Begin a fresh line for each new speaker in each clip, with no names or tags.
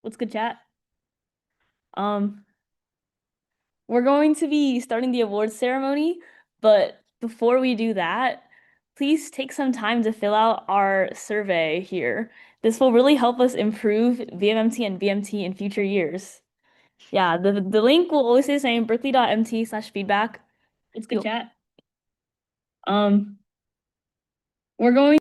What's good, chat? Um, we're going to be starting the awards ceremony, but before we do that, please take some time to fill out our survey here. This will really help us improve BmMT and BMT in future years. Yeah, the link will always stay the same, berkeley.mt/feedback. What's good, chat? Um, we're going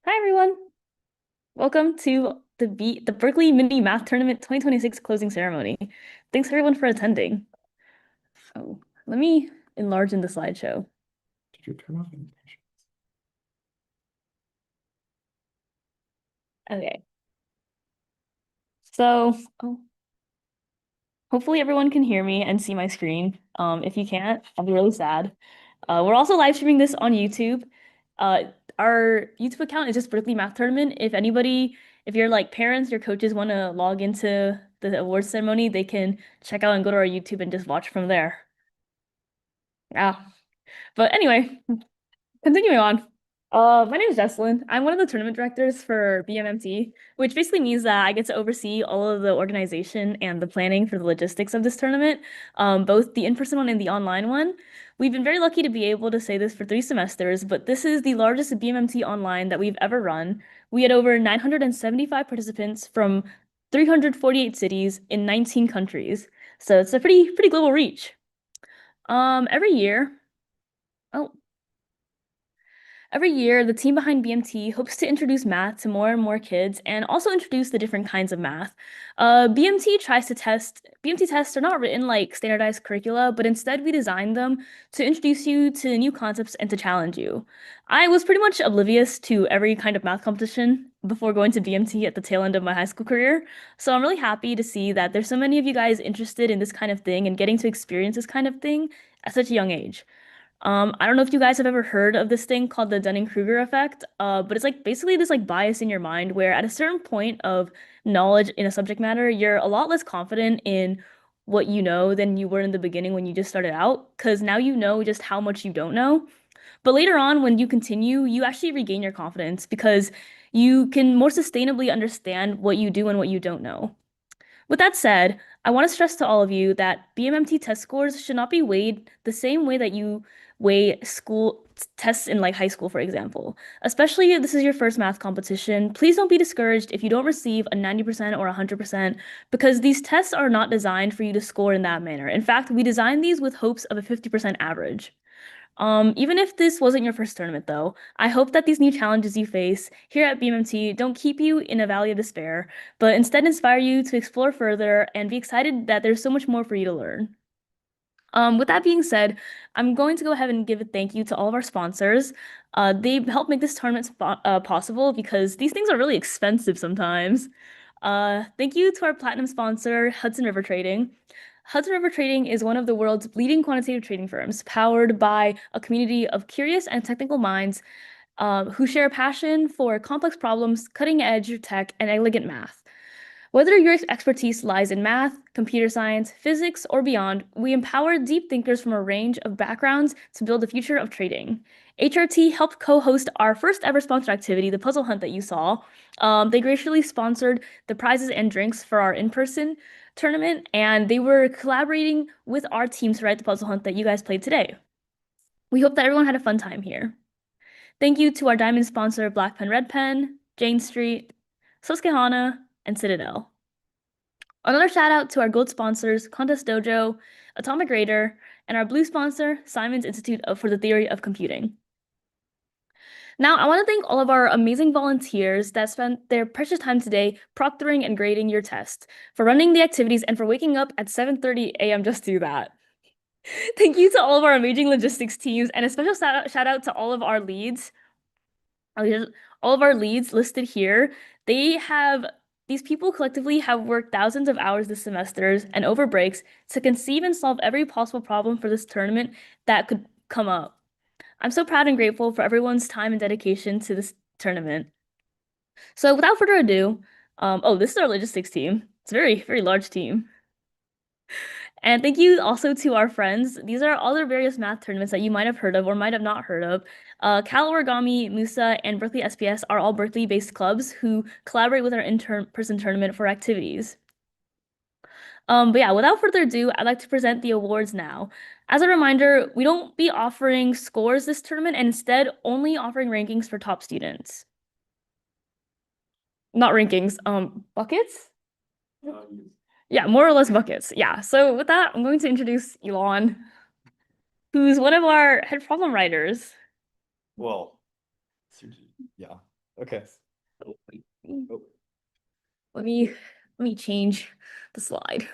Hi everyone. Welcome to the Berkeley Mini Math Tournament 2026 closing ceremony. Thanks everyone for attending. Oh, let me enlarge in the slideshow.
Did you turn off invitations?
Okay. So, hopefully everyone can hear me and see my screen. If you can't, I'll be really sad. We're also live streaming this on YouTube. Uh, our YouTube account is just Berkeley Math Tournament. If your like parents, your coaches want to log into the awards ceremony, they can check out and go to our YouTube and just watch from there. Yeah. But anyway, continuing on. My name is Jesselyn. I'm one of the tournament directors for BmMT, which basically means that I get to oversee all of the organization and the planning for the logistics of this tournament, both the in-person one and the online one. We've been very lucky to be able to say this for 3 semesters, but this is the largest BmMT online that we've ever run. We had over 975 participants from 348 cities in 19 countries. So it's a pretty global reach. Every year, oh, Every year, the team behind BMT hopes to introduce math to more and more kids and also introduce the different kinds of math. BMT tests are not written like standardized curricula, but instead we designed them to introduce you to new concepts and to challenge you. I was pretty much oblivious to every kind of math competition before going to BMT at the tail end of my high school career, so I'm really happy to see that there's so many of you guys interested in this kind of thing and getting to experience this kind of thing at such a young age. I don't know if you guys have ever heard of this thing called the Dunning-Kruger effect, but it's like basically this like bias in your mind where at a certain point of knowledge in a subject matter, you're a lot less confident in what you know than you were in the beginning when you just started out, because now you know just how much you don't know. But later on, when you continue, you actually regain your confidence because you can more sustainably understand what you do and what you don't know. With that said, I want to stress to all of you that BMMT test scores should not be weighed the same way that you weigh school tests in like high school, for example. Especially if this is your first math competition, please don't be discouraged if you don't receive a 90% or 100% because these tests are not designed for you to score in that manner. In fact, we designed these with hopes of a 50% average. Even if this wasn't your first tournament, though, I hope that these new challenges you face here at BMMT don't keep you in a valley of despair, but instead inspire you to explore further and be excited that there's so much more for you to learn. With that being said, I'm going to go ahead and give a thank you to all of our sponsors. They help make this tournament possible because these things are really expensive sometimes. Thank you to our platinum sponsor, Hudson River Trading. Hudson River Trading is one of the world's leading quantitative trading firms, powered by a community of curious and technical minds who share a passion for complex problems, cutting-edge tech, and elegant math. Whether your expertise lies in math, computer science, physics, or beyond, we empower deep thinkers from a range of backgrounds to build the future of trading. HRT helped co-host our first ever sponsored activity, the puzzle hunt that you saw. They graciously sponsored the prizes and drinks for our in-person tournament, and they were collaborating with our team to write the puzzle hunt that you guys played today. We hope that everyone had a fun time here. Thank you to our diamond sponsor, Black Pen Red Pen, Jane Street, Susquehanna, and Citadel. Another shout out to our gold sponsors, Contest Dojo, Atomic Raider, and our blue sponsor, Simon's Institute for the Theory of Computing. Now, I want to thank all of our amazing volunteers that spent their precious time today proctoring and grading your test, for running the activities, and for waking up at 7:30 a.m. just to do that. Thank you to all of our amazing logistics teams and a special shout out to all of our leads. Oh, all of our leads listed here. They have These people collectively have worked thousands of hours this semester and over breaks to conceive and solve every possible problem for this tournament that could come up. I'm so proud and grateful for everyone's time and dedication to this tournament. So without further ado, oh, this is our logistics team. It's a very, very large team. And thank you also to our friends. These are all the various math tournaments that you might have heard of or might have not heard of. Cal Origami, Musa, and Berkeley SPS are all Berkeley-based clubs who collaborate with our in-person tournament for activities. But yeah, without further ado, I'd like to present the awards now. As a reminder, we don't be offering scores this tournament and instead only offering rankings for top students. Not rankings, buckets? Yeah, more or less buckets. Yeah. So with that, I'm going to introduce Elon, who's one of our head problem writers.
Well, yeah. Okay. Oh.
Let me let me change the slide.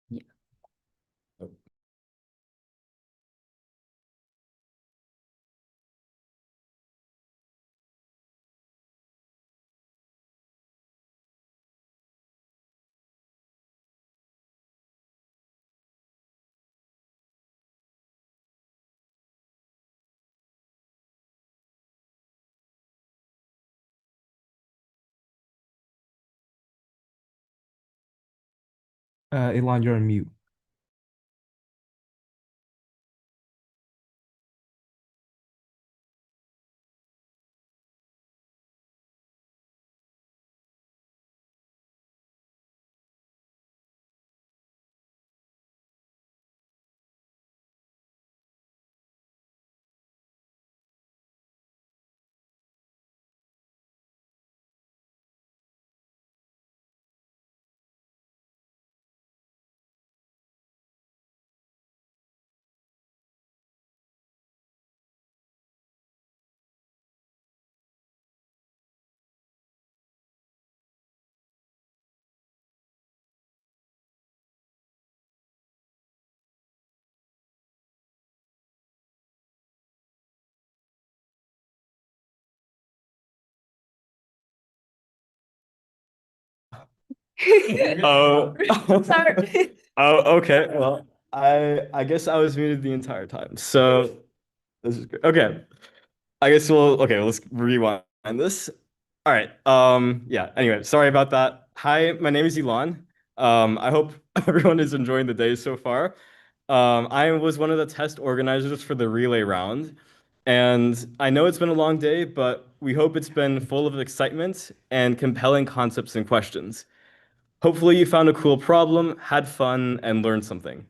Yeah.
Oh. Elon, you're on mute. Oh,
Sorry.
oh, okay. Well, I guess I was muted the entire time. So this is great. Okay. I guess let's rewind this. All right. Yeah, anyway, sorry about that. Hi, my name is Elon. I hope everyone is enjoying the day so far. I was one of the test organizers for the relay round, and I know it's been a long day, but we hope it's been full of excitement and compelling concepts and questions. Hopefully you found a cool problem, had fun, and learned something.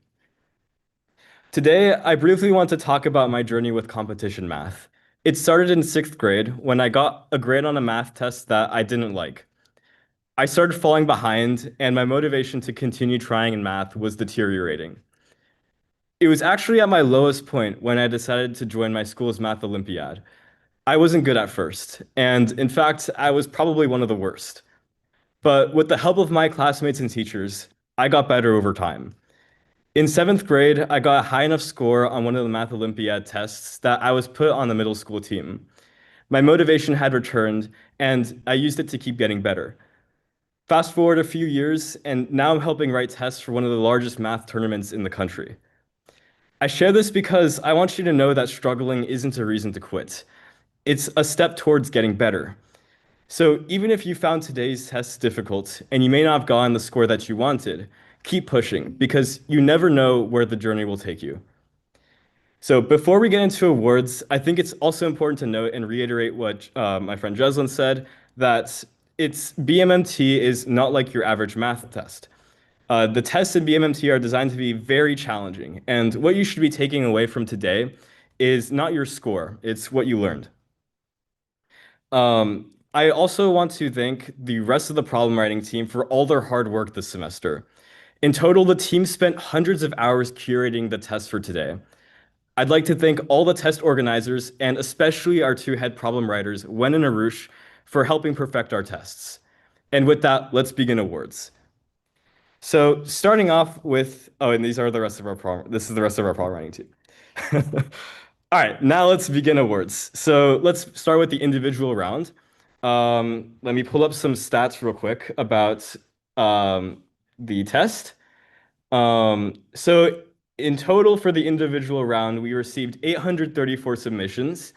Today, I briefly want to talk about my journey with competition math. It started in sixth grade when I got a grade on a math test that I didn't like. I started falling behind, and my motivation to continue trying in math was deteriorating. It was actually at my lowest point when I decided to join my school's math Olympiad. I wasn't good at first, and in fact, I was probably one of the worst. But with the help of my classmates and teachers, I got better over time. In seventh grade, I got a high enough score on one of the Math Olympiad tests that I was put on the middle school team. My motivation had returned, and I used it to keep getting better. Fast forward a few years, and now I'm helping write tests for one of the largest math tournaments in the country. I share this because I want you to know that struggling isn't a reason to quit. It's a step towards getting better. So even if you found today's test difficult and you may not have gotten the score that you wanted, keep pushing because you never know where the journey will take you. So before we get into awards, I think it's also important to note and reiterate what my friend Jeslyn said, that BmMT is not like your average math test. The tests in BMMT are designed to be very challenging, and what you should be taking away from today is not your score, it's what you learned. I also want to thank the rest of the problem writing team for all their hard work this semester. In total, the team spent hundreds of hours curating the test for today. I'd like to thank all the test organizers and especially our two head problem writers, Wen and Arush, for helping perfect our tests. And with that, let's begin awards. So starting off with, oh, and these are the rest of our problem. This is the rest of our problem writing team. All right, now let's begin awards. So let's start with the individual round. Let me pull up some stats real quick about the test. So in total for the individual round, we received 834 submissions.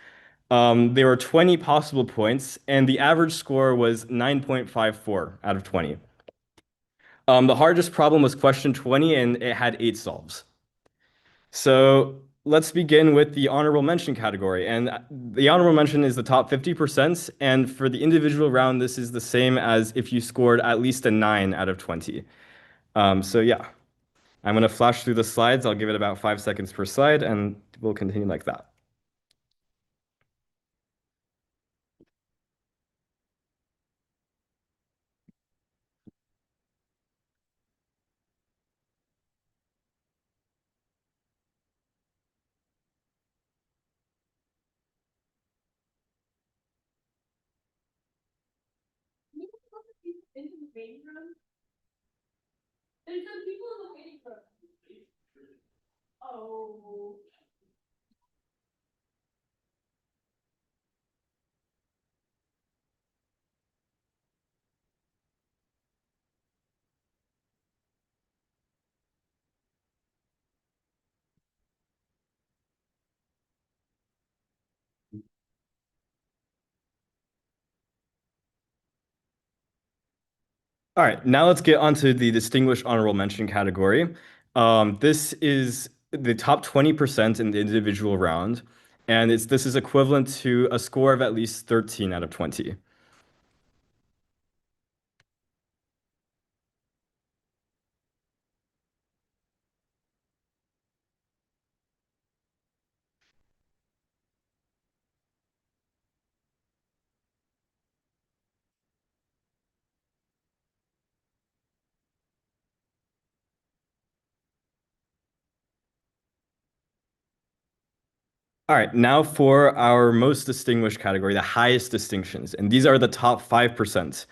There were 20 possible points, and the average score was 9.54 out of 20. The hardest problem was question 20, and it had 8 solves. So let's begin with the honorable mention category. And the honorable mention is the top 50%. And for the individual round, this is the same as if you scored at least a 9 out of 20. So yeah, I'm going to flash through the slides. I'll give it about 5 seconds per slide, and we'll continue like that. All right, now let's get onto the distinguished honorable mention category. This is the top 20% in the individual round, and this is equivalent to a score of at least 13 out of 20. All right, now for our most distinguished category, the highest distinctions, and these are the top 5%.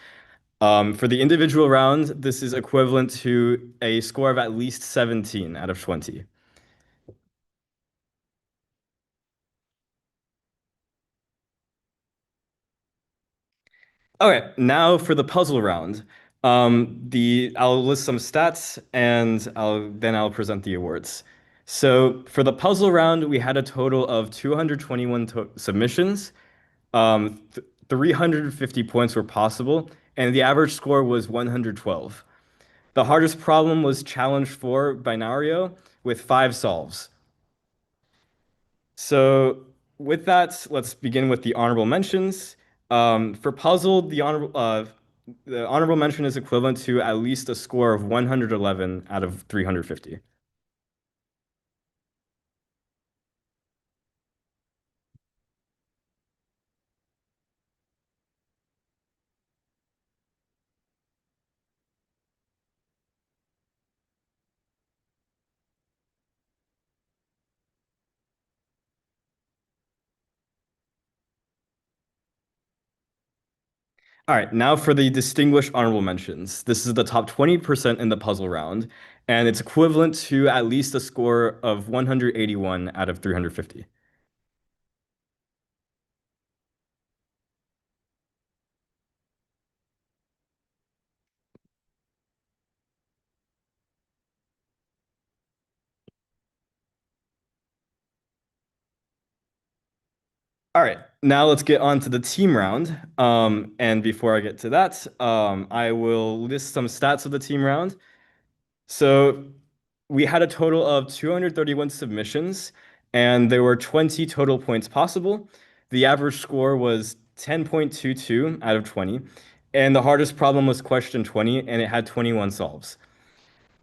For the individual round, this is equivalent to a score of at least 17 out of 20. Okay, now for the puzzle round. I'll list some stats and I'll present the awards. So for the puzzle round, we had a total of 221 submissions. Th 350 points were possible, and the average score was 112. The hardest problem was challenge 4 binario with 5 solves. So with that, let's begin with the honorable mentions. For puzzle, the honorable mention is equivalent to at least a score of 111 out of 350. All right, now for the distinguished honorable mentions. This is the top 20% in the puzzle round, and it's equivalent to at least a score of 181 out of 350. All right, now let's get on to the team round. And before I get to that, I will list some stats of the team round. So we had a total of 231 submissions, and there were 20 total points possible. The average score was 10.22 out of 20, and the hardest problem was question 20, and it had 21 solves.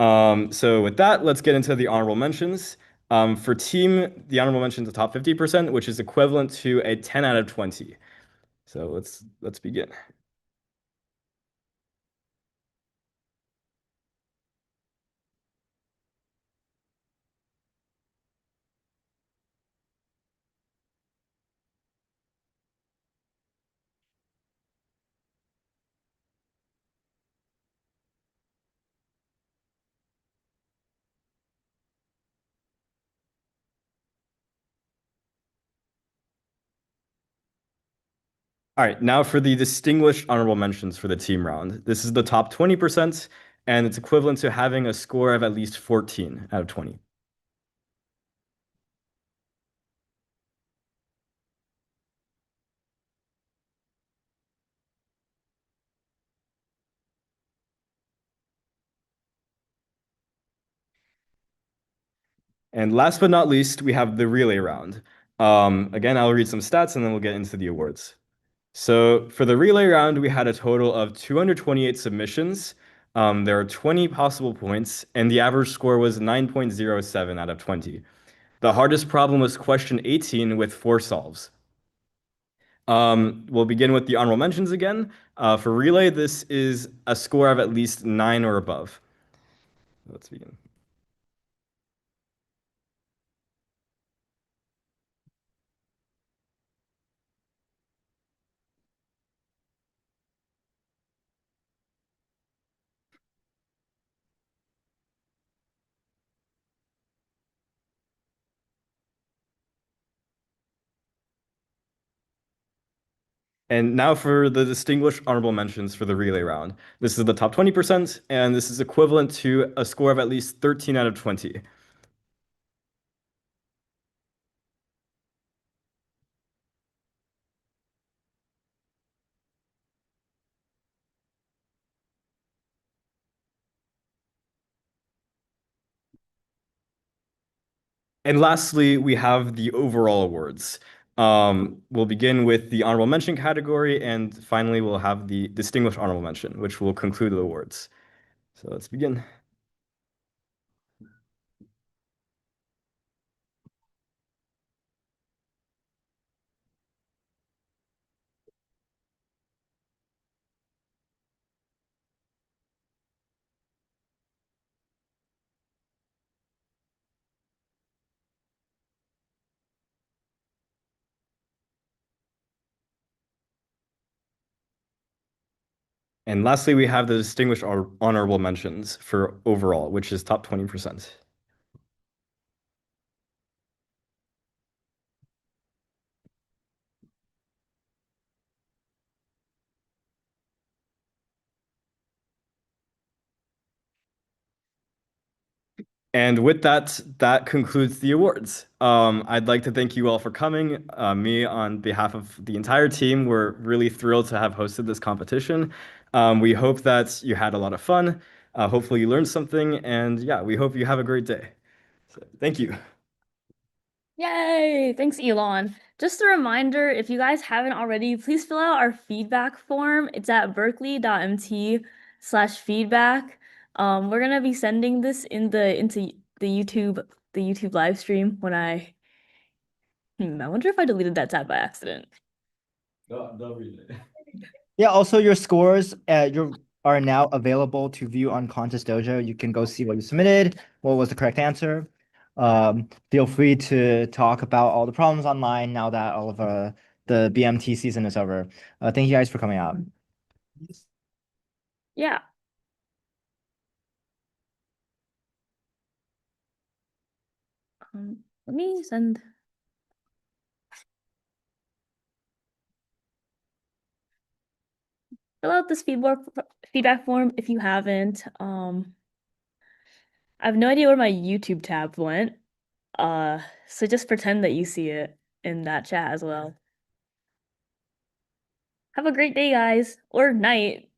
So with that, let's get into the honorable mentions. For team, the honorable mentions the top 50%, which is equivalent to a 10 out of 20. So let's begin. All right, now for the distinguished honorable mentions for the team round. This is the top 20%, and it's equivalent to having a score of at least 14 out of 20. And last but not least, we have the relay round. Again, I'll read some stats and then we'll get into the awards. So for the relay round, we had a total of 228 submissions. There are 20 possible points, and the average score was 9.07 out of 20. The hardest problem was question 18 with four solves. We'll begin with the honorable mentions again. For relay, this is a score of at least 9 or above. Let's begin. And now for the distinguished honorable mentions for the relay round. This is the top 20%, and this is equivalent to a score of at least 13 out of 20. And lastly, we have the overall awards. We'll begin with the honorable mention category, and finally, we'll have the distinguished honorable mention, which will conclude the awards. So let's begin. And lastly, we have the distinguished honorable mentions for overall, which is top 20%. And with that, that concludes the awards. I'd like to thank you all for coming. Me, on behalf of the entire team, we're really thrilled to have hosted this competition. We hope that you had a lot of fun. Hopefully, you learned something. And yeah, we hope you have a great day. So, thank you.
Yay! Thanks, Elon. Just a reminder, if you guys haven't already, please fill out our feedback form. It's at berkeley.mt/feedback. We're gonna be sending this into the YouTube live stream when I wonder if I deleted that tab by accident.
They'll read it.
Yeah, also your scores are now available to view on Contest Dojo. You can go see what you submitted, what was the correct answer. Feel free to talk about all the problems online now that all of the BMT season is over. Thank you guys for coming out.
Yeah. Let me send. Fill out this feedback form if you haven't. I have no idea where my YouTube tab went. So just pretend that you see it in that chat as well. Have a great day, guys, or night.